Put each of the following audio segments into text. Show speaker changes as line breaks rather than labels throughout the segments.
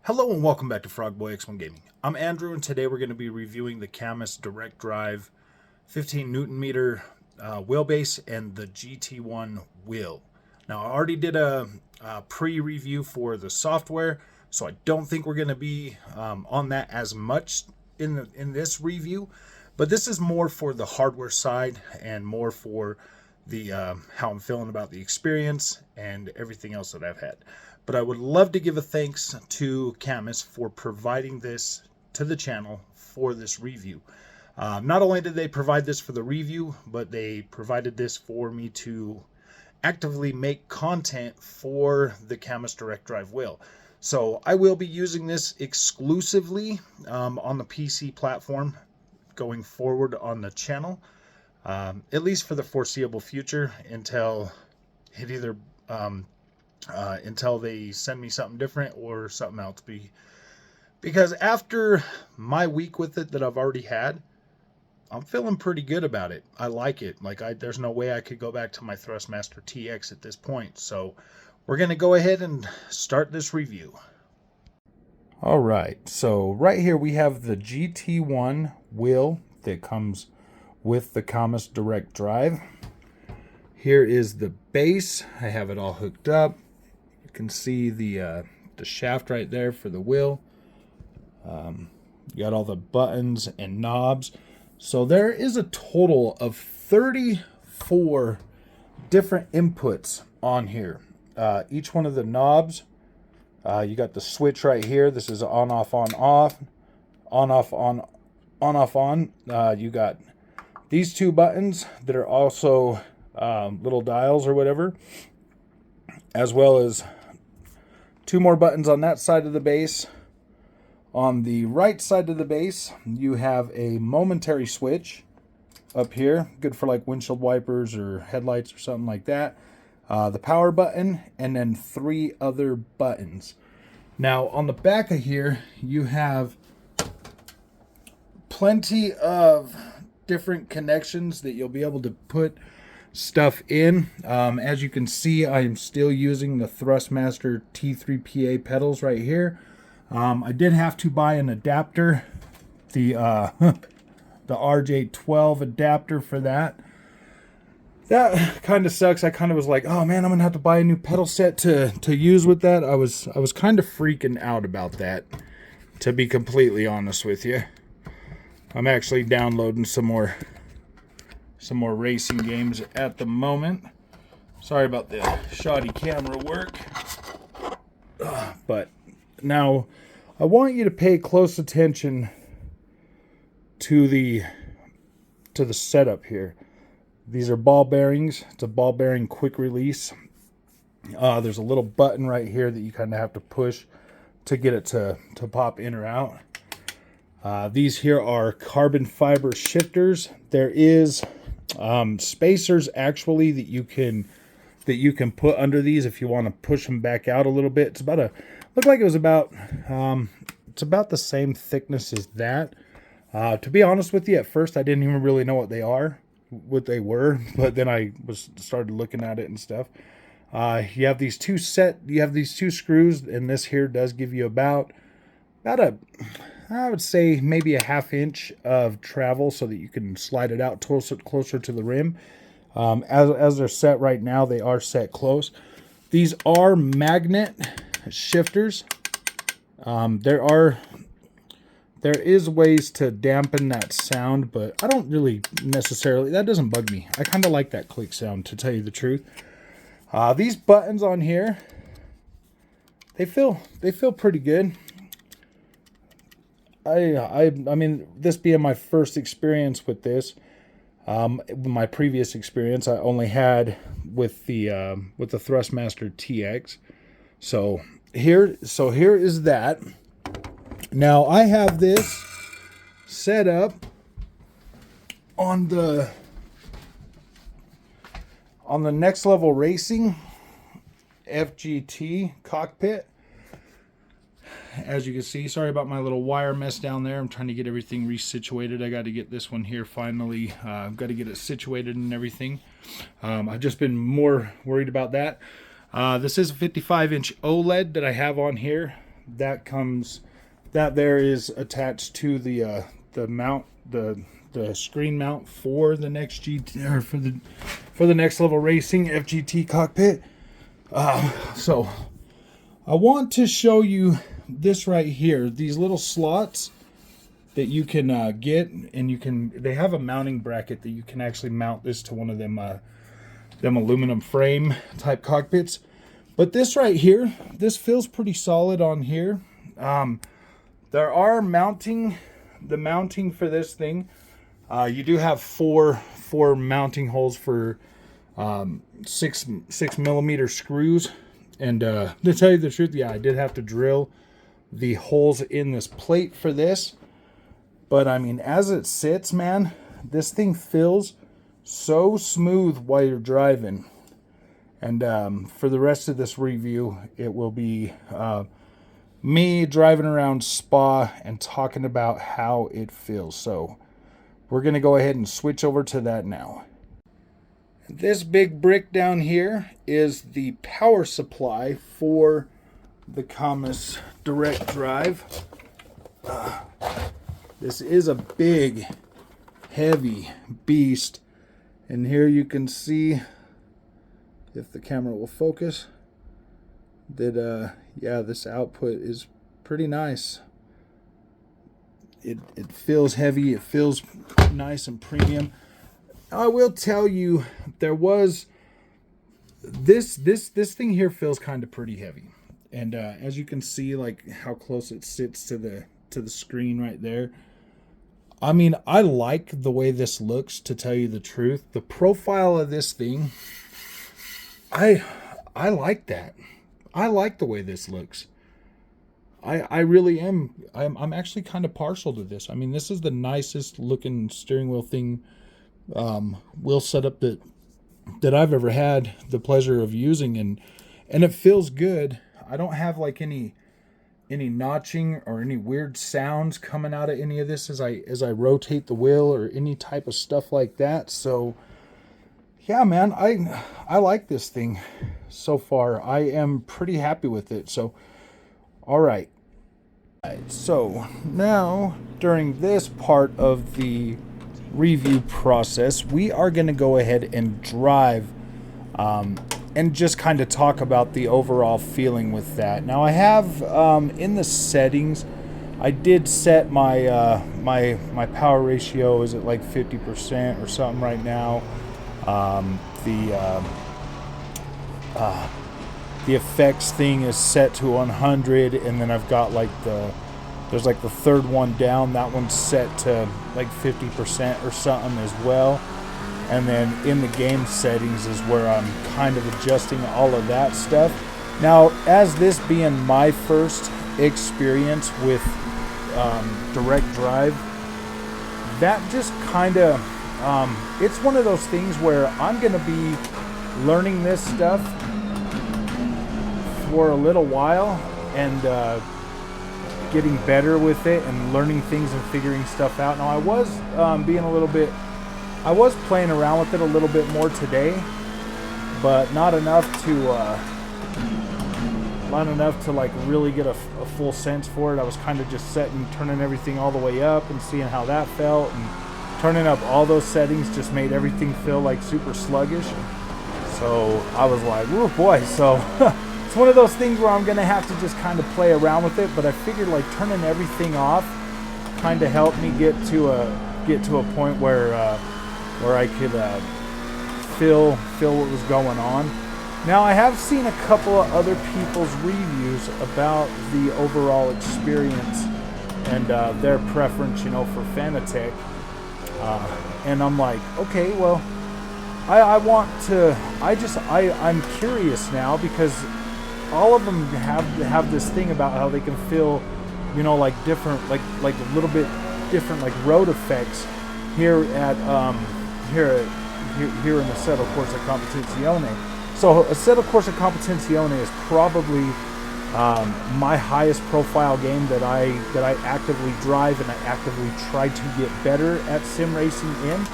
Hello and welcome back to Frogboy X1 Gaming. I'm Andrew and today we're going to be reviewing the CAMMUS direct drive 15 Newton meter wheelbase and the GT1 wheel. Now I already did a pre-review for the software, so I don't think we're going to be on that as much in this review, but this is more for the hardware side and more for the how I'm feeling about the experience and everything else that I've had. But I would love to give a thanks to CAMMUS for providing this to the channel for this review. Not only did they provide this for the review, but they provided this for me to actively make content for the CAMMUS direct drive wheel. So I will be using this exclusively on the PC platform going forward on the channel, at least for the foreseeable future until it either until they send me something different or something else. Because after my week with it that I've already had, I'm feeling pretty good about it. I like it. There's no way I could go back to my Thrustmaster TX at this point. So we're going to go ahead and start this review. All right. So right here we have the GT1 wheel that comes with the CAMMUS direct drive. Here is the base. I have it all hooked up. You can see the shaft right there for the wheel. You got all the buttons and knobs. So there is a total of 34 different inputs on here. Each one of the knobs, you got the switch right here. This is on, off, on, off, on, off, on, on, off, on. You got these two buttons that are also little dials or whatever, as well as two more buttons on that side of the base. On the right side of the base, you have a momentary switch up here, good for like windshield wipers or headlights or something like that. The power button, and then three other buttons. Now on the back of here, you have plenty of different connections that you'll be able to put stuff in. As you can see, I am still using the Thrustmaster T3PA pedals right here. I did have to buy an adapter, the RJ12 adapter for that. That kind of sucks. I kind of was like, oh man, I'm gonna have to buy a new pedal set to use with that. I was kind of freaking out about that, to be completely honest with you. I'm actually downloading some more racing games at the moment. Sorry about the shoddy camera work. But now I want you to pay close attention to the setup here. These are ball bearings. It's a ball bearing quick release. There's a little button right here that you kind of have to push to get it to pop in or out. These here are carbon fiber shifters. There is spacers actually that you can put under these if you want to push them back out a little bit. It's about looked like it was about it's about the same thickness as that. To be honest with you, at first I didn't even really know what they were, but then I started looking at it and stuff. You have these two screws, and this here does give you about I would say maybe a ½ inch of travel so that you can slide it out closer to the rim. As they're set right now, they are set close. These are magnet shifters. There is ways to dampen that sound, but I don't really necessarily, that doesn't bug me. I kind of like that click sound, to tell you the truth. These buttons on here, they feel pretty good. I mean, this being my first experience with this, my previous experience I only had with the Thrustmaster TX. So here is that. Now I have this set up on the Next Level Racing FGT cockpit. As you can see, sorry about my little wire mess down there. I'm trying to get everything resituated. I got to get this one here finally. I've got to get it situated and everything. I've just been more worried about that. This is a 55-inch OLED that I have on here. that comes, that there is attached to the mount, the screen mount for the next GT, or for the next level racing FGT cockpit. So I want to show you this right here, these little slots that you can get, and they have a mounting bracket that you can actually mount this to one of them aluminum frame type cockpits. But this right here, this feels pretty solid on here. There are the mounting for this thing. You do have four mounting holes for 6mm screws. And to tell you the truth, yeah, I did have to drill the holes in this plate for this. But I mean, as it sits, man, this thing feels so smooth while you're driving. And for the rest of this review, it will be me driving around Spa and talking about how it feels. So we're going to go ahead and switch over to that now. This big brick down here is the power supply for the CAMMUS direct drive. This is a big, heavy beast. And here you can see, if the camera will focus, that yeah, this output is pretty nice. It feels heavy, it feels nice and premium. I will tell you, there was this thing here feels kind of pretty heavy. And as you can see, like how close it sits to the screen right there. I mean, I like the way this looks, to tell you the truth. The profile of this thing, I like that. I like the way this looks. I really am. I'm actually kind of partial to this. I mean, this is the nicest looking steering wheel thing, wheel setup that I've ever had the pleasure of using, and it feels good. I don't have like any notching or any weird sounds coming out of any of this as I rotate the wheel or any type of stuff like that. So yeah, man, I like this thing so far. I am pretty happy with it. So all right. So now, during this part of the review process, we are going to go ahead and drive and just kind of talk about the overall feeling with that. Now I have in the settings, I did set my my power ratio is at like 50% or something right now. The effects thing is set to 100, and then I've got like there's like the third one down, that one's set to like 50% or something as well. And then in the game settings is where I'm kind of adjusting all of that stuff. Now, as this being my first experience with direct drive, that just kind of it's one of those things where I'm going to be learning this stuff for a little while and getting better with it and learning things and figuring stuff out. Now, I was I was playing around with it a little bit more today, but not enough to like really get a full sense for it. I was kind of just turning everything all the way up and seeing how that felt, and turning up all those settings just made everything feel like super sluggish. So I was like, oh boy. So it's one of those things where I'm gonna have to just kind of play around with it, but I figured like turning everything off kind of helped me get to a point where I could feel what was going on. Now, I have seen a couple of other people's reviews about the overall experience and their preference, for Fanatec. And I'm like, okay, well, I'm curious now, because all of them have this thing about how they can feel, like different, like a little bit different, like road effects here in the Assetto Corsa Competizione. So Assetto Corsa Competizione is probably my highest profile game that I actively drive and I actively try to get better at sim racing in.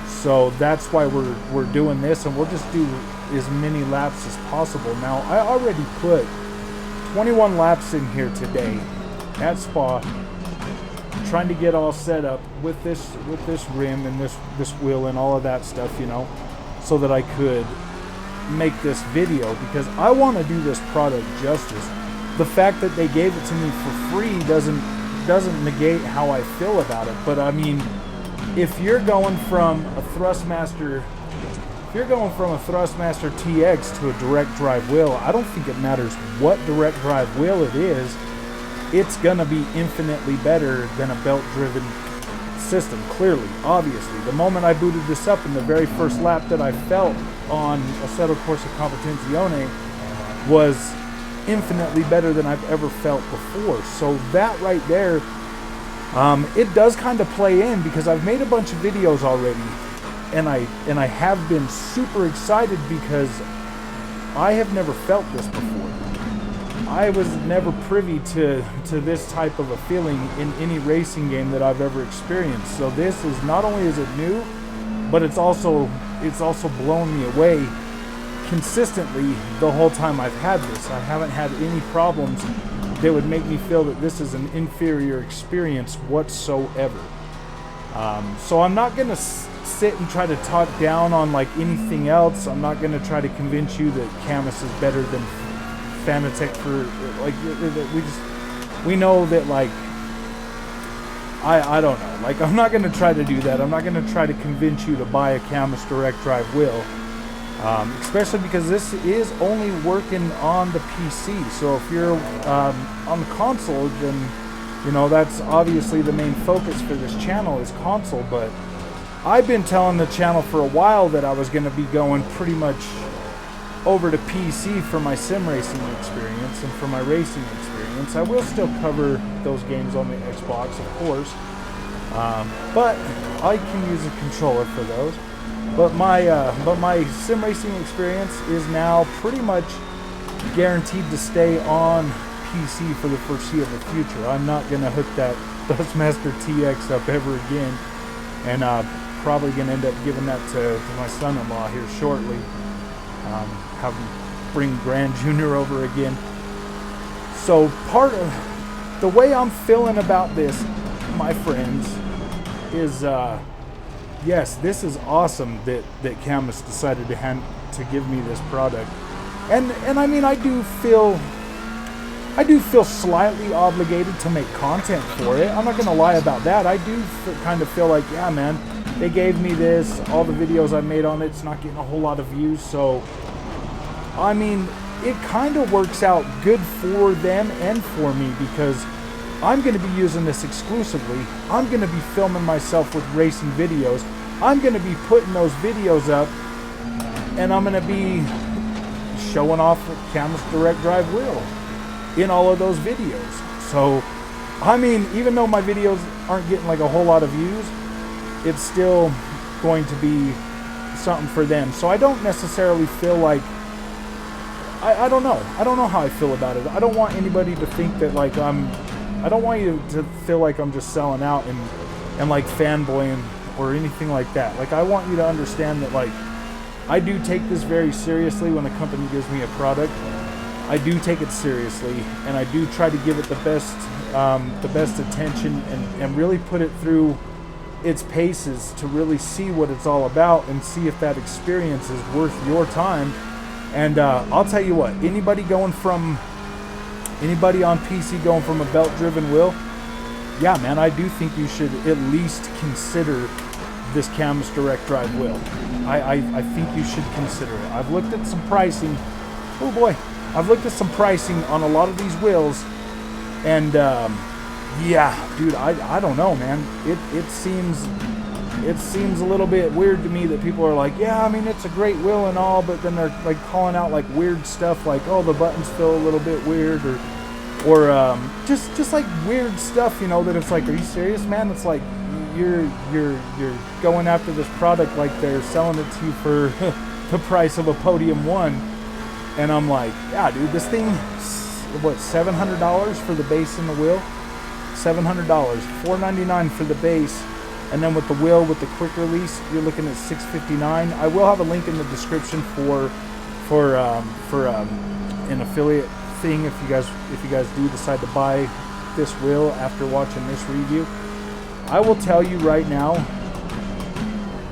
So that's why we're doing this, and we'll just do as many laps as possible. Now, I already put 21 laps in here today at Spa, trying to get all set up with this rim and this wheel and all of that stuff, you know, so that I could make this video, because I want to do this product justice. The fact that they gave it to me for free doesn't negate how I feel about it. But I mean, if you're going from a Thrustmaster TX to a direct drive wheel, I don't think it matters what direct drive wheel it is. It's gonna be infinitely better than a belt-driven system. Clearly, obviously, the moment I booted this up in the very first lap that I felt on Assetto Corsa Competizione was infinitely better than I've ever felt before. So that right there, it does kind of play in, because I've made a bunch of videos already, and I have been super excited because I have never felt this before. I was never privy to this type of a feeling in any racing game that I've ever experienced. So this is, not only is it new, but it's also blown me away consistently the whole time I've had this. I haven't had any problems that would make me feel that this is an inferior experience whatsoever. So I'm not going to sit and try to talk down on like anything else. I'm not going to try to convince you that CAMMUS is better than Fanatec for, like, we know that, like, I don't know. Like, I'm not going to try to do that. I'm not going to try to convince you to buy a CAMMUS direct drive wheel. Especially because this is only working on the PC. So if you're on the console, then, you know, that's obviously the main focus for this channel is console. But I've been telling the channel for a while that I was going to be going pretty much over to PC for my sim racing experience and for my racing experience. I will still cover those games on the Xbox, of course, but I can use a controller for those. But my sim racing experience is now pretty much guaranteed to stay on PC for the foreseeable future. I'm not going to hook that Thrustmaster TX up ever again, and probably going to end up giving that to my son-in-law here shortly. Have him bring Grand Jr. over again. So part of the way I'm feeling about this, my friends, is yes, this is awesome that CAMMUS decided to give me this product, and I mean, I do feel slightly obligated to make content for it. I'm not gonna lie about that. I do kind of feel like, yeah, man, they gave me this. All the videos I made on it's not getting a whole lot of views, so I mean, it kind of works out good for them and for me, because I'm going to be using this exclusively. I'm going to be filming myself with racing videos. I'm going to be putting those videos up, and I'm going to be showing off a CAMMUS direct drive wheel in all of those videos. So, I mean, even though my videos aren't getting like a whole lot of views, it's still going to be something for them. So I don't necessarily feel like, I don't know. I don't know how I feel about it. I don't want anybody to think that, like, I don't want you to feel like I'm just selling out and like fanboying or anything like that. Like, I want you to understand that, like, I do take this very seriously when a company gives me a product. I do take it seriously, and I do try to give it the best attention and really put it through its paces to really see what it's all about and see if that experience is worth your time. And I'll tell you what, anybody on PC going from a belt-driven wheel, yeah, man, I do think you should at least consider this CAMMUS direct drive wheel. I think you should consider it. I've looked at some pricing. Oh boy, I've looked at some pricing on a lot of these wheels, and yeah, dude, I don't know, man. It seems a little bit weird to me that people are like, yeah, I mean, it's a great wheel and all, but then they're like calling out like weird stuff, like, oh, the buttons feel a little bit weird, or just like weird stuff, you know, that it's like, are you serious, man? It's like you're going after this product like they're selling it to you for the price of a Podium 1, and I'm like, yeah, dude, this thing, what, $700 for the base and the wheel? $700, $499 for the base. And then with the wheel, with the quick release, you're looking at $659. I will have a link in the description for an affiliate
thing, if you guys do decide to buy this wheel after watching this review, I will tell you right now,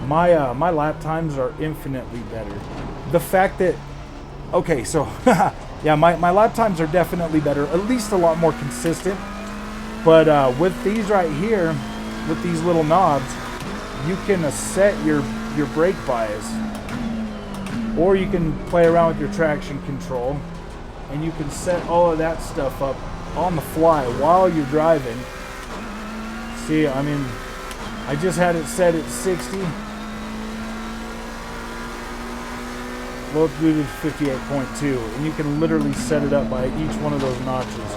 my lap times are infinitely better. The fact that, okay, so yeah, my lap times are definitely better, at least a lot more consistent. But with these right here, with these little knobs, you can set your brake bias, or you can play around with your traction control, and you can set all of that stuff up on the fly while you're driving. See, I mean, I just had it set at 60. Well, we did 58.2, and you can literally set it up by each one of those notches.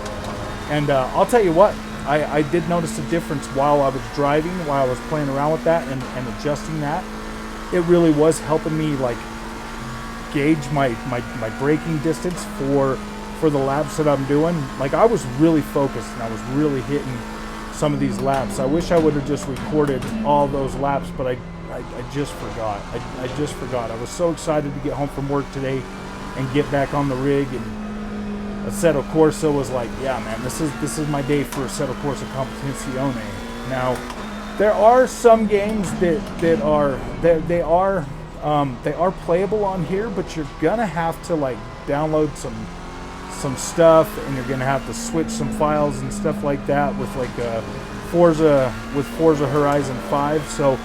And I'll tell you what, I did notice a difference while I was driving, while I was playing around with that and adjusting that. It really was helping me like gauge my braking distance for the laps that I'm doing. Like, I was really focused and I was really hitting some of these laps. I wish I would have just recorded all those laps, but I just forgot. I just forgot. I was so excited to get home from work today and get back on the rig, and Assetto Corsa was like, yeah, man, this is my day for Assetto Corsa Competizione. Now, there are some games that are playable on here, but you're gonna have to like download some stuff, and you're gonna have to switch some files and stuff like that with like Forza Horizon 5. So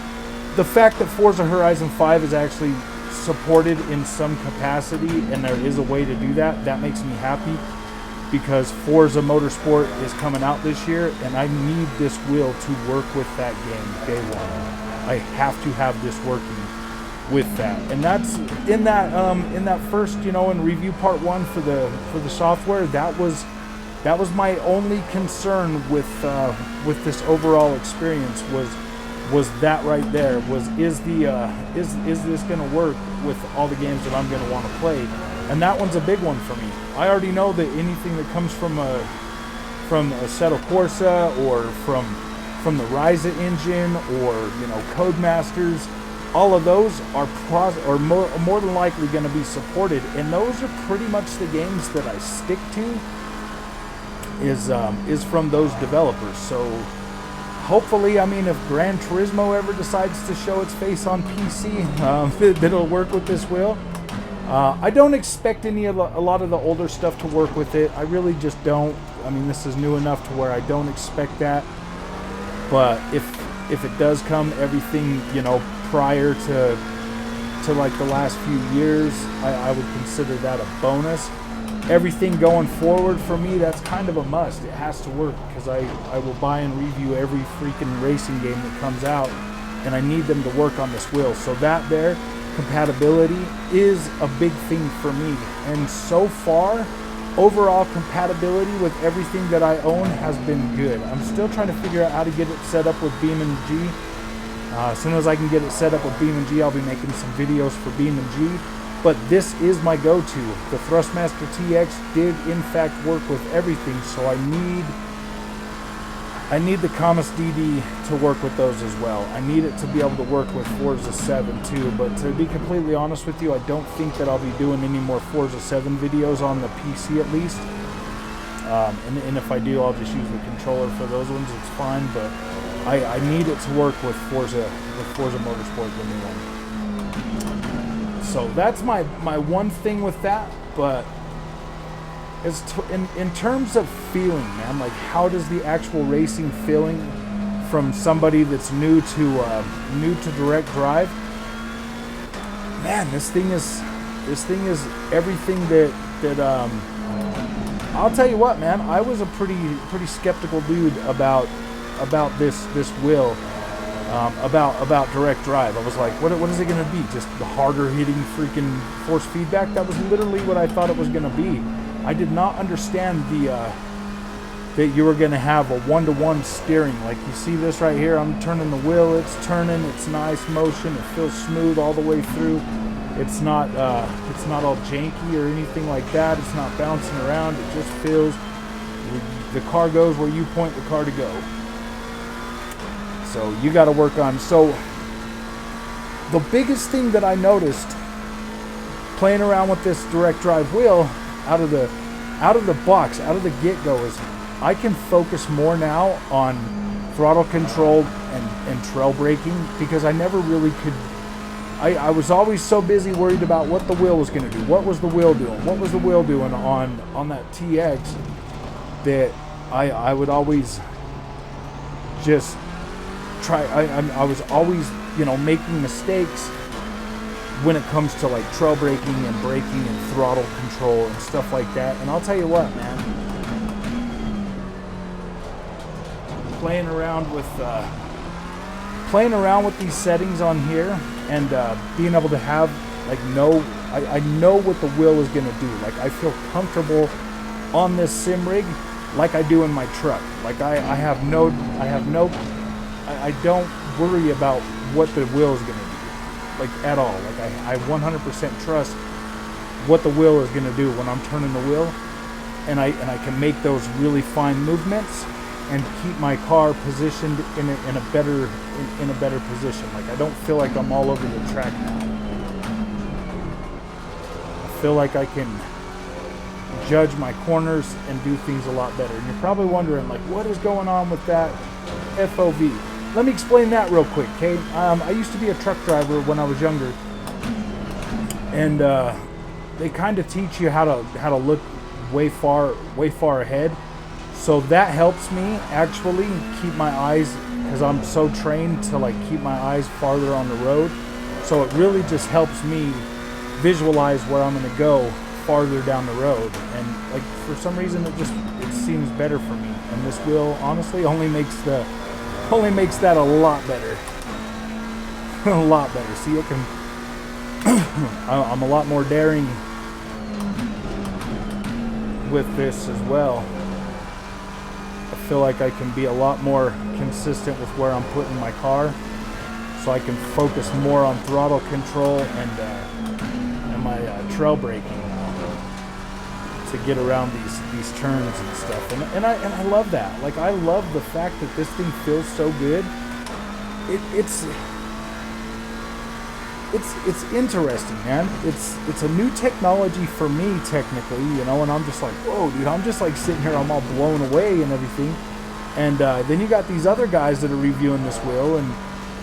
the fact that Forza Horizon 5 is actually supported in some capacity, and there is a way to do that, that makes me happy, because Forza Motorsport is coming out this year, and I need this wheel to work with that game day one. I have to have this working with that, and that's in that first, in review part 1 for the software. That was my only concern with this overall experience was that right there, is this going to work with all the games that I'm going to want to play? And that one's a big one for me. I already know that anything that comes from Assetto Corsa, or from the Ryza engine, or Codemasters, all of those are more than likely going to be supported, and those are pretty much the games that I stick to. Is from those developers. So hopefully, I mean, if Gran Turismo ever decides to show its face on PC, that'll work with this wheel. I don't expect a lot of the older stuff to work with it. I really just don't. I mean, this is new enough to where I don't expect that. But if it does come, everything prior to like the last few years, I would consider that a bonus. Everything going forward for me, that's kind of a must. It has to work, because I will buy and review every freaking racing game that comes out, and I need them to work on this wheel. So that there, compatibility is a big thing for me. And so far, overall compatibility with everything that I own has been good. I'm still trying to figure out how to get it set up with BeamNG. As soon as I can get it set up with BeamNG, I'll be making some videos for BeamNG. But this is my go-to. The Thrustmaster TX did in fact work with everything, so I need the CAMMUS DD to work with those as well. I need it to be able to work with Forza 7 too, but to be completely honest with you, I don't think that I'll be doing any more Forza 7 videos on the PC at least. And if I do, I'll just use the controller for those ones, it's fine, but I need it to work with Forza Motorsport, the new one. So that's my one thing with that. But in terms of feeling, man, like, how does the actual racing feeling from somebody that's new to direct drive? Man, this thing is everything that I'll tell you what, man, I was a pretty skeptical dude about this wheel. About direct drive. I was like, what is it going to be? Just the harder hitting freaking force feedback? That was literally what I thought it was going to be. I did not understand that you were going to have a one-to-one steering. Like, you see this right here, I'm turning the wheel, it's turning, it's nice motion, it feels smooth all the way through. It's not all janky or anything like that. It's not bouncing around. It just feels, the car goes where you point the car to go. So you got to work on. So the biggest thing that I noticed playing around with this direct drive wheel, out of out of the box, out of the get-go, is I can focus more now on throttle control and trail braking, because I never really could. I was always so busy worried about what the wheel was going to do. What was the wheel doing? What was the wheel doing on that TX, that I would always just try. I was always, you know, making mistakes when it comes to like trail braking and braking and throttle control and stuff like that. And I'll tell you what, man, playing around with these settings on here, and being able to have like I know what the wheel is going to do. Like, I feel comfortable on this sim rig like I do in my truck. Like I don't worry about what the wheel is going to do, like, at all. Like I 100% trust what the wheel is going to do when I'm turning the wheel, and I can make those really fine movements and keep my car positioned in a better position. Like, I don't feel like I'm all over the track now. I feel like I can judge my corners and do things a lot better. And you're probably wondering, like, what is going on with that FOV? Let me explain that real quick, okay? I used to be a truck driver when I was younger, and they kind of teach you how to look way far ahead. So that helps me actually keep my eyes, because I'm so trained to like keep my eyes farther on the road. So it really just helps me visualize where I'm going to go farther down the road. And like, for some reason, it seems better for me. And this wheel honestly only makes that a lot better. A lot better. See, it can. I'm a lot more daring with this as well. I feel like I can be a lot more consistent with where I'm putting my car, so I can focus more on throttle control and my trail braking to get around these turns and stuff. And I love that. Like, I love the fact that this thing feels so good. It's interesting, man. It's a new technology for me, technically, you know, and I'm just like, whoa, dude, I'm just like sitting here, I'm all blown away and everything. And then you got these other guys that are reviewing this wheel, and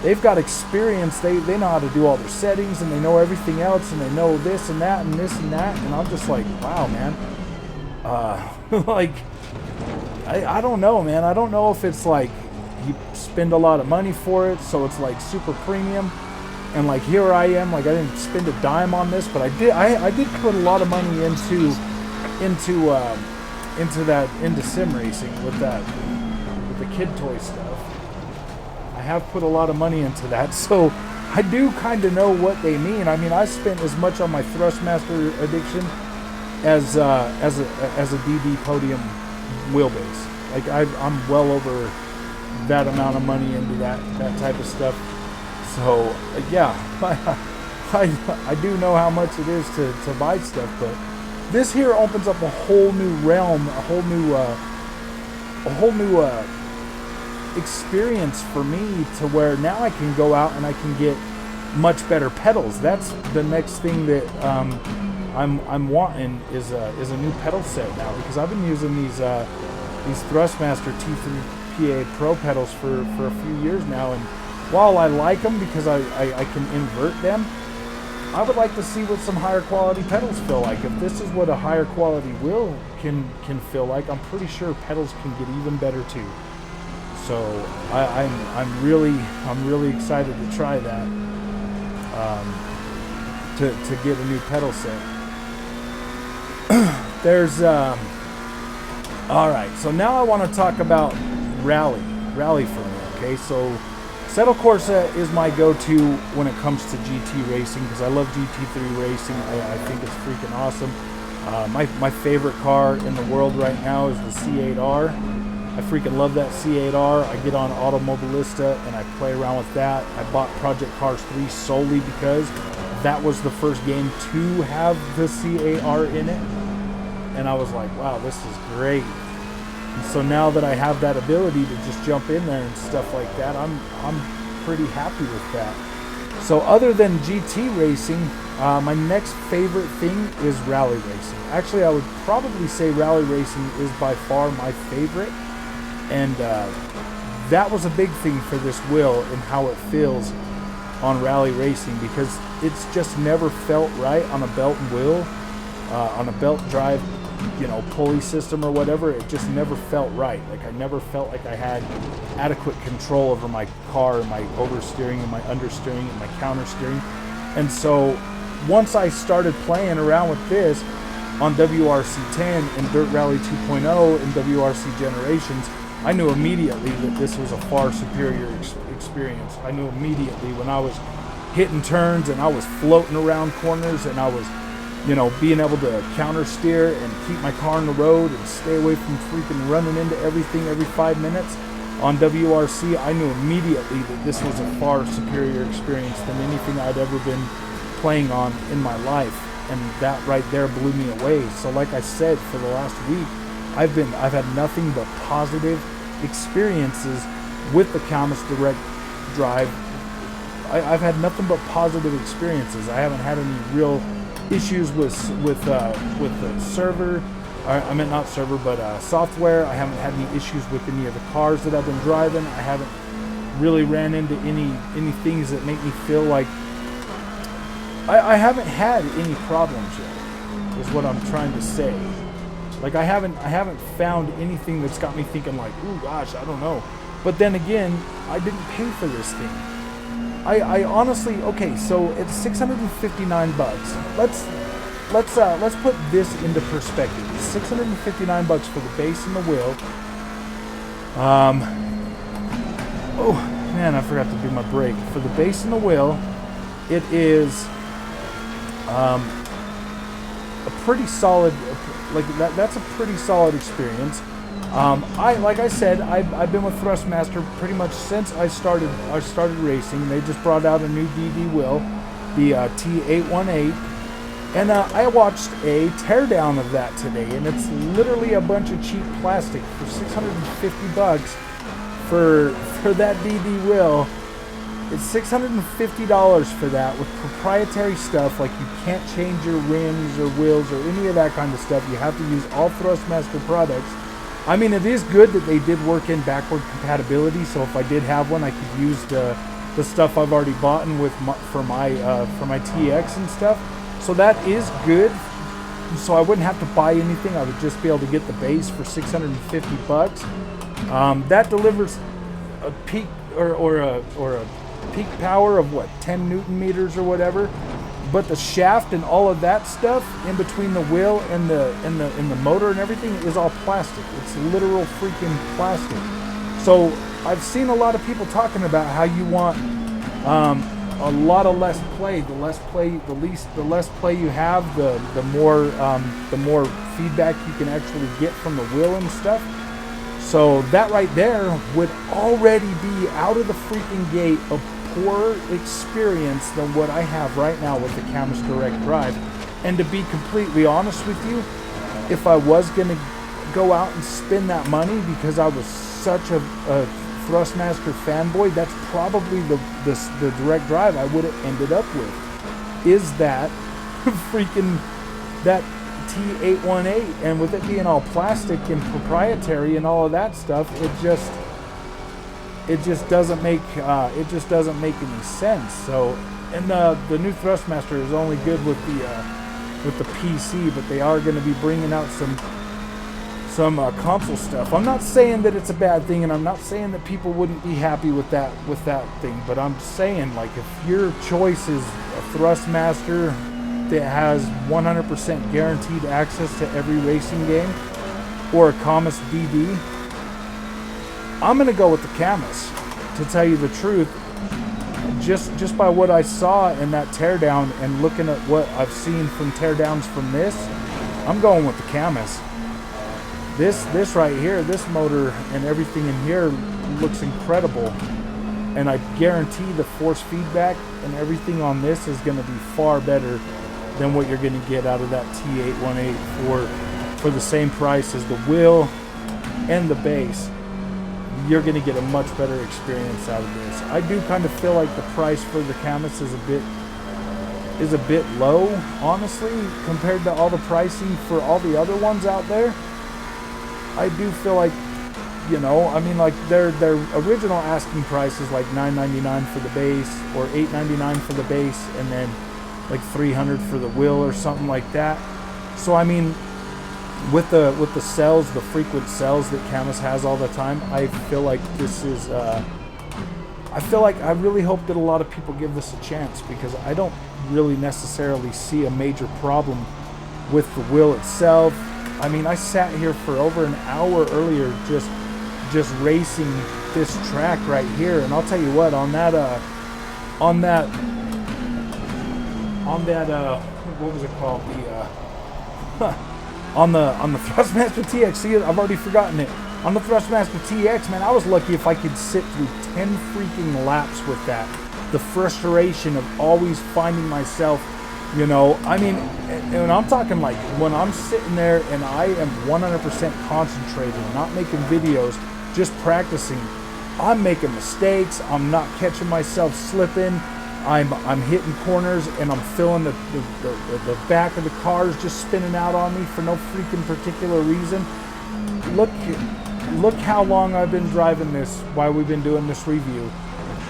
they've got experience. They know how to do all their settings, and they know everything else, and they know this and that and this and that. And I'm just like, wow, man. Like, I don't know, man. I don't know if it's like you spend a lot of money for it, so it's like super premium. And like, here I am, like, I didn't spend a dime on this, but I did put a lot of money into sim racing with the kid toy stuff. I have put a lot of money into that, so I do kind of know what they mean. I mean, I spent as much on my Thrustmaster Addiction as a DD podium wheelbase. Like, I'm well over that amount of money into that type of stuff. So yeah, I do know how much it is to buy stuff, but this here opens up a whole new realm, a whole new experience for me, to where now I can go out and I can get much better pedals. That's the next thing that I'm wanting is a new pedal set now, because I've been using these Thrustmaster T3PA Pro pedals for a few years now, and while I like them because I can invert them, I would like to see what some higher quality pedals feel like. If this is what a higher quality wheel can feel like, I'm pretty sure pedals can get even better too. So I'm really excited to try that, to get a new pedal set. There's all right. So now I want to talk about rally for me. Okay, so Settle Corsa is my go-to when it comes to GT racing, because I love GT3 racing. I think it's freaking awesome. My favorite car in the world right now is the C8R. I freaking love that C8R. I get on Automobilista and I play around with that. I bought Project Cars 3 solely because that was the first game to have the C8R in it. And I was like, wow, this is great. And so now that I have that ability to just jump in there and stuff like that, I'm pretty happy with that. So other than GT racing, my next favorite thing is rally racing. Actually, I would probably say rally racing is by far my favorite. And that was a big thing for this wheel and how it feels on rally racing, because it's just never felt right on a belt and wheel, on a belt drive, you know, pulley system or whatever. It just never felt right. Like, I never felt like I had adequate control over my car, and my oversteering and my understeering and my countersteering. And so once I started playing around with this on WRC10 and Dirt Rally 2.0 and WRC Generations, I knew immediately that this was a far superior experience. I knew immediately when I was hitting turns and I was floating around corners and I was, you know, being able to counter steer and keep my car on the road and stay away from freaking running into everything every 5 minutes. On WRC, I knew immediately that this was a far superior experience than anything I'd ever been playing on in my life, and that right there blew me away. So like I said, for the last week, I've had nothing but positive experiences with the CAMMUS Direct Drive. I've had nothing but positive experiences. I haven't had any real issues with the server. I meant not server, but software. I haven't had any issues with any of the cars that I've been driving. I haven't really ran into any things that make me feel like I haven't had any problems yet, is what I'm trying to say. Like, I haven't found anything that's got me thinking like, ooh gosh, I don't know. But then again, I didn't pay for this thing. I honestly, okay, so it's 659 bucks. Let's put this into perspective. It's 659 bucks for the base and the wheel. Oh man, I forgot to do my brake. For the base and the wheel, it is a pretty solid, like that's a pretty solid experience. Like I said, I've been with Thrustmaster pretty much since I started racing. They just brought out a new DD wheel, the T818, and I watched a teardown of that today, and it's literally a bunch of cheap plastic for 650 bucks for that DD wheel. It's $650 for that with proprietary stuff, like you can't change your rims or wheels or any of that kind of stuff. You have to use all Thrustmaster products. I mean, it is good that they did work in backward compatibility, so if I did have one, I could use the stuff I've already bought for my TX and stuff. So that is good. So I wouldn't have to buy anything. I would just be able to get the base for 650 bucks. That delivers a peak or a peak power of what, 10 Newton meters or whatever. But the shaft and all of that stuff in between the wheel and the motor and everything is all plastic. It's literal freaking plastic. So I've seen a lot of people talking about how you want a lot of less play. The less play you have, the more feedback you can actually get from the wheel and stuff. So that right there would already be out of the freaking gate a poorer experience than what I have right now with the CAMMUS Direct Drive. And to be completely honest with you, if I was going to go out and spend that money because I was such a Thrustmaster fanboy, that's probably the Direct Drive I would have ended up with, is that freaking that T818. And with it being all plastic and proprietary and all of that stuff, it just doesn't make any sense. So, and the new Thrustmaster is only good with the PC, but they are going to be bringing out some console stuff. I'm not saying that it's a bad thing, and I'm not saying that people wouldn't be happy with that thing, but I'm saying, like, if your choice is a Thrustmaster that has 100% guaranteed access to every racing game, or a CAMMUS DD, I'm going to go with the CAMMUS, to tell you the truth. Just by what I saw in that teardown and looking at what I've seen from teardowns from this, I'm going with the CAMMUS. This right here, this motor and everything in here looks incredible. And I guarantee the force feedback and everything on this is going to be far better than what you're going to get out of that T818 for the same price as the wheel and the base. you're going to get a much better experience out of this. I do kind of feel like the price for the CAMMUS is a bit low, honestly, compared to all the pricing for all the other ones out there. I do feel like, you know, I mean, like their original asking price is like $9.99 for the base, or $8.99 for the base, and then like $300 for the wheel or something like that. So I mean, with the sales, the frequent sales that CAMMUS has all the time, I feel like this is. I really hope that a lot of people give this a chance, because I don't really necessarily see a major problem with the wheel itself. I mean, I sat here for over an hour earlier just racing this track right here, and I'll tell you what, on that what was it called, on the Thrustmaster TX. See, I've already forgotten it. On the Thrustmaster TX, man, I was lucky if I could sit through 10 freaking laps with that. The frustration of always finding myself, you know, I mean, and I'm talking like when I'm sitting there and I am 100% concentrated, not making videos, just practicing, I'm making mistakes, I'm not catching myself slipping, I'm hitting corners, and I'm feeling the back of the cars just spinning out on me for no freaking particular reason. Look how long I've been driving this while we've been doing this review,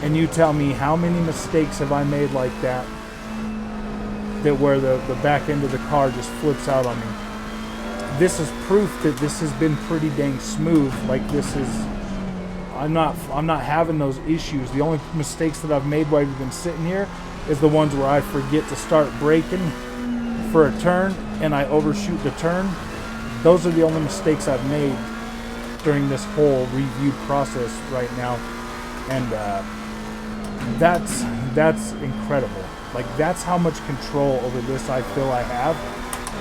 and you tell me how many mistakes have I made like that where the back end of the car just flips out on me. This is proof that this has been pretty dang smooth. Like, this is, I'm not having those issues. The only mistakes that I've made while we've been sitting here is the ones where I forget to start braking for a turn and I overshoot the turn. Those are the only mistakes I've made during this whole review process right now, and that's incredible. Like, that's how much control over this I feel I have,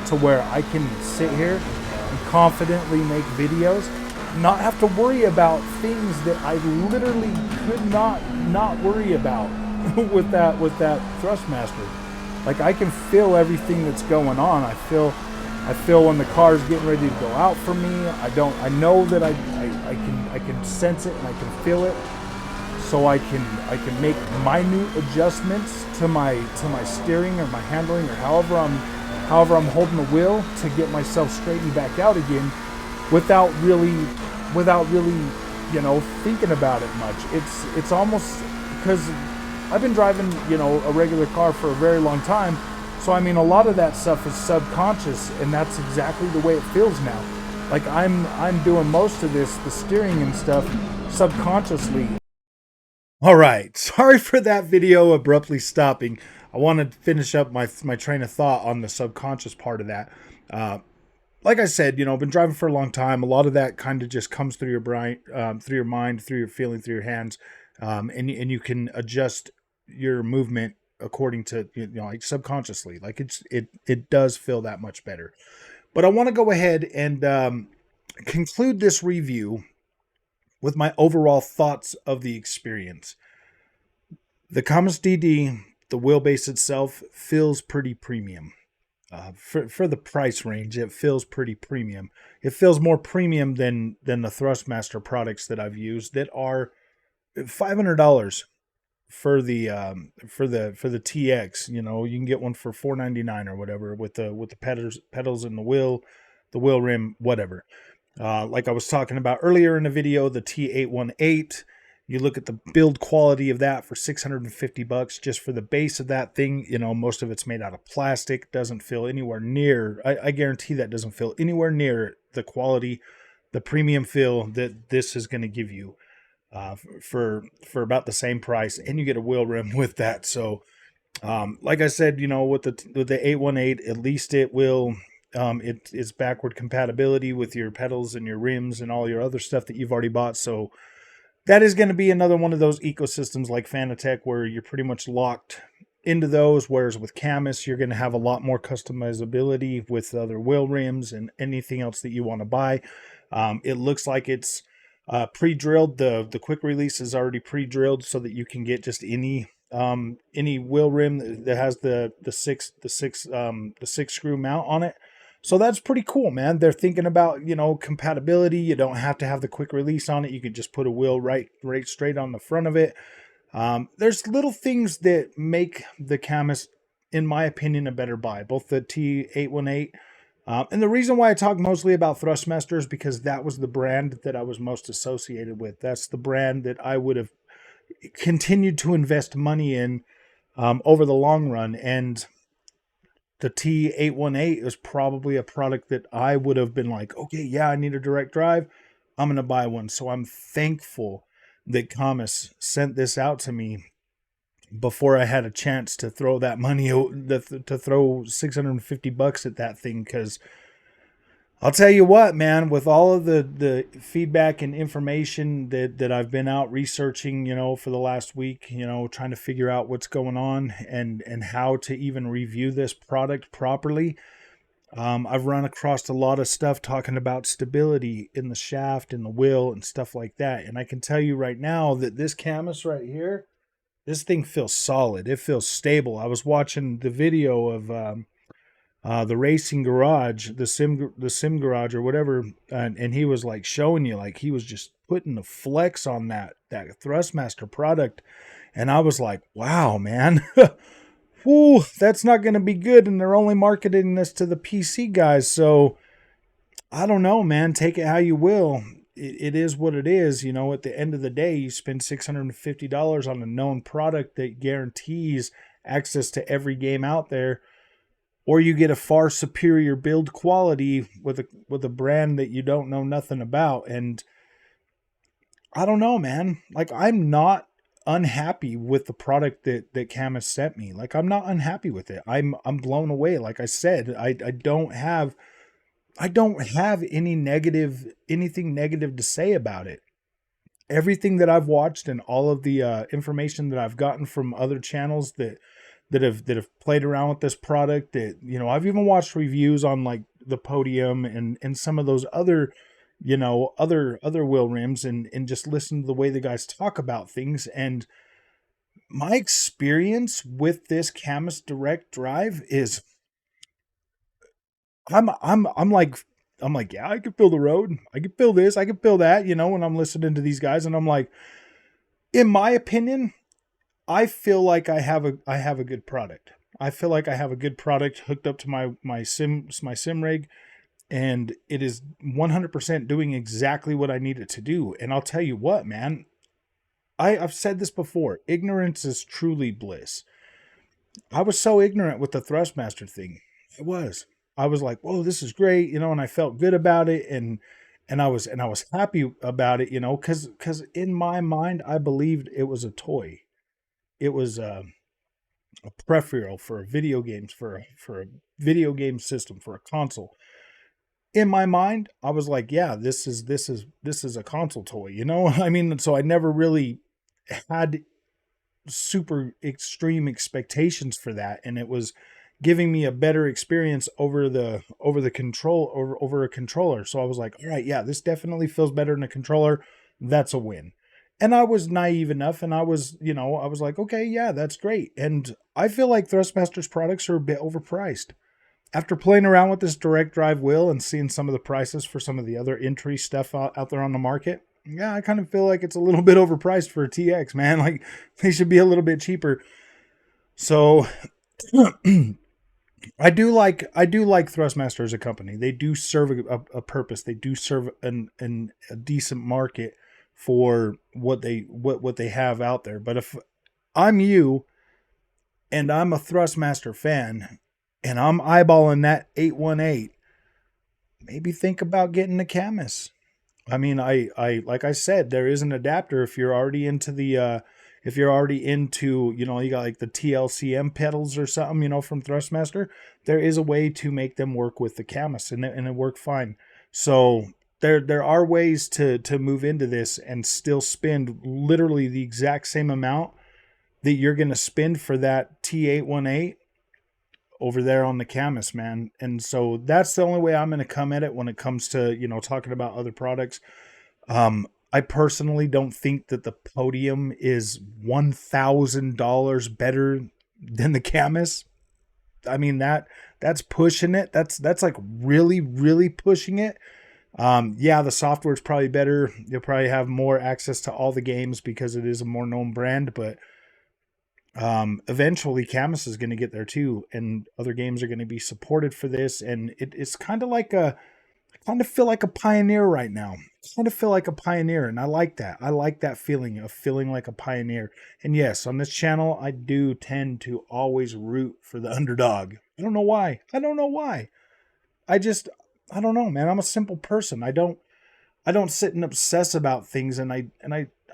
to where I can sit here and confidently make videos, not have to worry about things that I literally could not worry about with that Thrustmaster. Like, I can feel everything that's going on. I feel when the car's getting ready to go out for me. I know that I can sense it and I can feel it. So I can make minute adjustments to my steering or my handling, or however I'm holding the wheel, to get myself straightened back out again, without really, you know, thinking about it much. It's almost, because I've been driving, you know, a regular car for a very long time. So I mean, a lot of that stuff is subconscious, and that's exactly the way it feels now. Like, I'm doing most of this, the steering and stuff, subconsciously. All right, sorry for that video abruptly stopping. I want to finish up my train of thought on the subconscious part of that. Like I said, you know, I've been driving for a long time. A lot of that kind of just comes through your brain, through your mind, through your feeling, through your hands, and you can adjust your movement according to, you know, like subconsciously. Like, it does feel that much better. But I want to go ahead and conclude this review with my overall thoughts of the experience. The CAMMUS DD, the wheelbase itself, feels pretty premium. For the price range, it feels pretty premium. It feels more premium than the Thrustmaster products that I've used, that are $500 for the TX. You know, you can get one for $499 or whatever, with the pedals and the wheel rim, whatever. Like I was talking about earlier in the video, the T818, you look at the build quality of that for $650 just for the base of that thing. You know, most of it's made out of plastic, doesn't feel anywhere near, I guarantee that doesn't feel anywhere near the quality, the premium feel that this is going to give you for about the same price, and you get a wheel rim with that. So like I said, you know, with the 818, at least it will, it's backward compatibility with your pedals and your rims and all your other stuff that you've already bought. So that is going to be another one of those ecosystems like Fanatec, where you're pretty much locked into those, whereas with CAMMUS, you're going to have a lot more customizability with other wheel rims and anything else that you want to buy. It looks like it's pre-drilled. The quick release is already pre-drilled, so that you can get just any wheel rim that has the six screw mount on it. So that's pretty cool, man. They're thinking about, compatibility. You don't have to have the quick release on it. You could just put a wheel right straight on the front of it. There's little things that make the CAMMUS, in my opinion, a better buy. Both the T818, and the reason why I talk mostly about Thrustmaster is because that was the brand that I was most associated with. That's the brand that I would have continued to invest money in over the long run. And the T818 is probably a product that I would have been like, okay, yeah, I need a direct drive. I'm going to buy one. So I'm thankful that CAMMUS sent this out to me before I had a chance to throw that money, to throw $650 at that thing. Because I'll tell you what, man, with all of the feedback and information that I've been out researching, for the last week, trying to figure out what's going on and how to even review this product properly. I've run across a lot of stuff talking about stability in the shaft and the wheel and stuff like that. And I can tell you right now that this CAMMUS right here, this thing feels solid. It feels stable. I was watching the video of the racing garage, the sim garage or whatever, and he was like showing you, like he was just putting the flex on that Thrustmaster product, and I was like, wow, man. Whew, that's not going to be good, and they're only marketing this to the PC guys, so I don't know, man. Take it how you will. It is what it is. At the end of the day, you spend $650 on a known product that guarantees access to every game out there, or you get a far superior build quality with a brand that you don't know nothing about. And I don't know, man. Like, I'm not unhappy with the product that CAMMUS sent me. Like, I'm not unhappy with it. I'm blown away. Like I said, I don't have anything negative to say about it. Everything that I've watched and all of the information that I've gotten from other channels that have played around with this product, that I've even watched reviews on like the Podium and some of those other other wheel rims, and just listen to the way the guys talk about things. And my experience with this CAMMUS direct drive is I'm like, yeah, I can feel the road. I can feel this. I can feel that, when I'm listening to these guys, and I'm like, in my opinion, I feel like I have a good product. I feel like I have a good product hooked up to my sim rig, and it is 100% doing exactly what I need it to do. And I'll tell you what, man, I've said this before. Ignorance is truly bliss. I was so ignorant with the Thrustmaster thing. I was like, whoa, this is great, and I felt good about it, and I was happy about it, because in my mind I believed it was a toy. It was a peripheral for video games, for a video game system, for a console. In my mind, I was like, yeah, this is a console toy, I mean, so I never really had super extreme expectations for that, and it was giving me a better experience over a controller. So I was like, all right, yeah, this definitely feels better than a controller. That's a win. And I was naive enough, and I was like, okay, yeah, that's great. And I feel like Thrustmaster's products are a bit overpriced. After playing around with this direct drive wheel and seeing some of the prices for some of the other entry stuff out there on the market, yeah, I kind of feel like it's a little bit overpriced for a TX, man. Like, they should be a little bit cheaper. So I do like Thrustmaster as a company. They do serve a purpose. They do serve a decent market for what they have out there. But if I'm you and I'm a Thrustmaster fan and I'm eyeballing that 818, maybe think about getting the CAMMUS. I mean, I like I said, there is an adapter if you're already into the you got like the TLCM pedals or something, from Thrustmaster. There is a way to make them work with the CAMMUS, and it worked fine. So there are ways to move into this and still spend literally the exact same amount that you're going to spend for that T818 over there on the CAMMUS, man. And so that's the only way I'm going to come at it when it comes to, talking about other products. I personally don't think that the Podium is $1,000 better than the CAMMUS. I mean, that's pushing it. That's like really, really pushing it. Yeah, the software is probably better. You'll probably have more access to all the games because it is a more known brand, but eventually CAMMUS is going to get there too, and other games are going to be supported for this. And it's kind of like I kind of feel like a pioneer right now. I kind of feel like a pioneer, and I like that. I like that feeling of feeling like a pioneer. And yes, on this channel, I do tend to always root for the underdog. I don't know why. I don't know why. I don't know, man. I'm a simple person. I don't sit and obsess about things, and I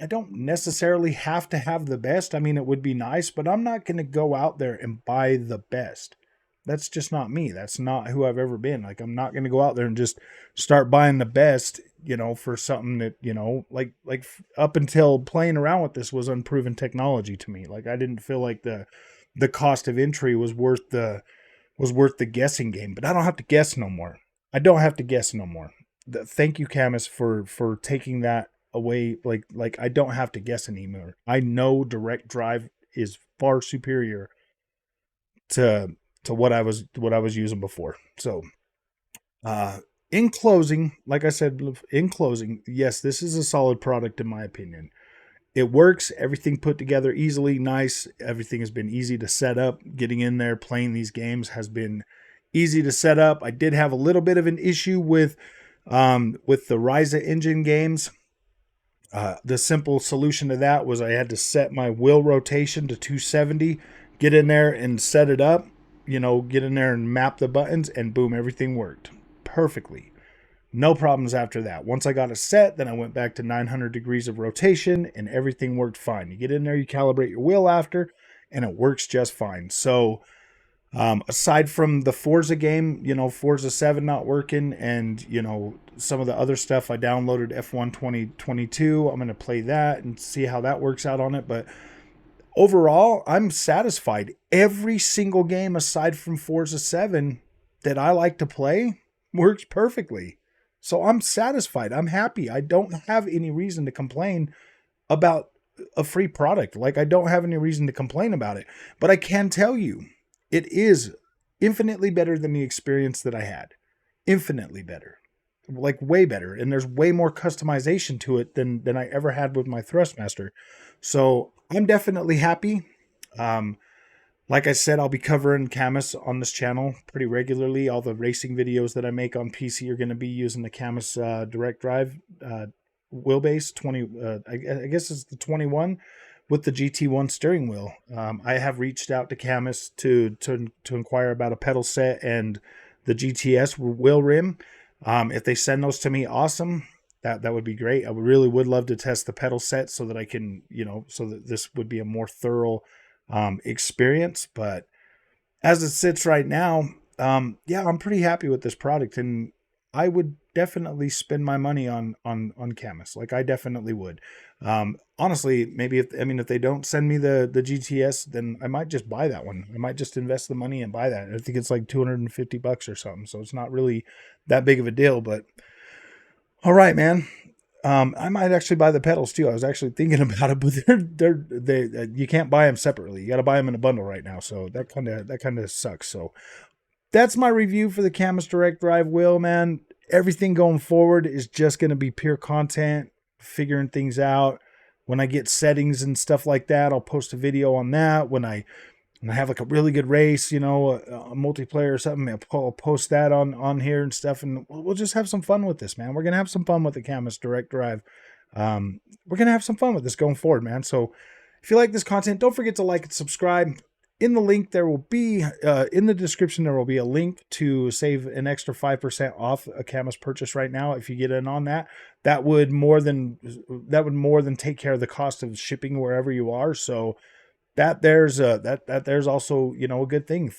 don't necessarily have to have the best. I mean, it would be nice, but I'm not going to go out there and buy the best. That's just not me. That's not who I've ever been. Like, I'm not going to go out there and just start buying the best, for something that, like up until playing around with this was unproven technology to me. Like, I didn't feel like the cost of entry was worth the guessing game, but I don't have to guess no more. I don't have to guess no more. Thank you, CAMMUS, for taking that away. Like I don't have to guess anymore. I know direct drive is far superior to what I was using before. So in closing, like I said, yes, this is a solid product in my opinion. It works, everything put together easily, nice. Everything has been easy to set up. Getting in there, playing these games has been easy to set up. I did have a little bit of an issue with the Ryza engine games. The simple solution to that was I had to set my wheel rotation to 270, get in there and set it up, get in there and map the buttons, and boom, everything worked perfectly. No problems after that. Once I got it set, then I went back to 900 degrees of rotation and everything worked fine. You get in there, you calibrate your wheel after, and it works just fine. So aside from the Forza game, Forza 7 not working, and, some of the other stuff, I downloaded F1 2022. I'm going to play that and see how that works out on it. But overall, I'm satisfied. Every single game aside from Forza 7 that I like to play works perfectly. So I'm satisfied. I'm happy. I don't have any reason to complain about a free product. Like, I don't have any reason to complain about it. But I can tell you, it is infinitely better than the experience that I had. Infinitely better. Like, way better. And there's way more customization to it than I ever had with my Thrustmaster. So I'm definitely happy. Like I said, I'll be covering CAMMUS on this channel pretty regularly. All the racing videos that I make on PC are going to be using the CAMMUS direct drive wheelbase 20. I guess it's the 21 with the GT1 steering wheel. I have reached out to CAMMUS to inquire about a pedal set and the GTS wheel rim. If they send those to me, awesome. That would be great. I really would love to test the pedal set so that I can, so that this would be a more thorough experience. But as it sits right now, yeah, I'm pretty happy with this product, and I would definitely spend my money on CAMMUS. Like, I definitely would. Honestly, maybe if they don't send me the GTS, then I might just buy that one. I might just invest the money and buy that. I think it's like $250 or something, so it's not really that big of a deal. But all right, man. I might actually buy the pedals too. I was actually thinking about it, but they you can't buy them separately. You got to buy them in a bundle right now. So that kind of sucks. So that's my review for the CAMMUS Direct Drive wheel, man. Everything going forward is just going to be pure content, figuring things out. When I get settings and stuff like that, I'll post a video on that. When I have like a really good race, a multiplayer or something, I'll post that on here and stuff, and we'll just have some fun with this, man. We're going to have some fun with the CAMMUS Direct Drive. We're going to have some fun with this going forward, man. So if you like this content, don't forget to like and subscribe. In the link, there will be, in the description, there will be a link to save an extra 5% off a CAMMUS purchase right now. If you get in on that, that would more than take care of the cost of shipping wherever you are. So there's also, a good thing.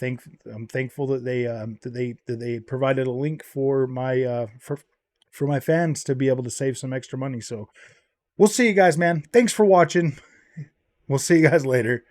I'm thankful that they provided a link for my for my fans to be able to save some extra money. So we'll see you guys, man. Thanks for watching. We'll see you guys later.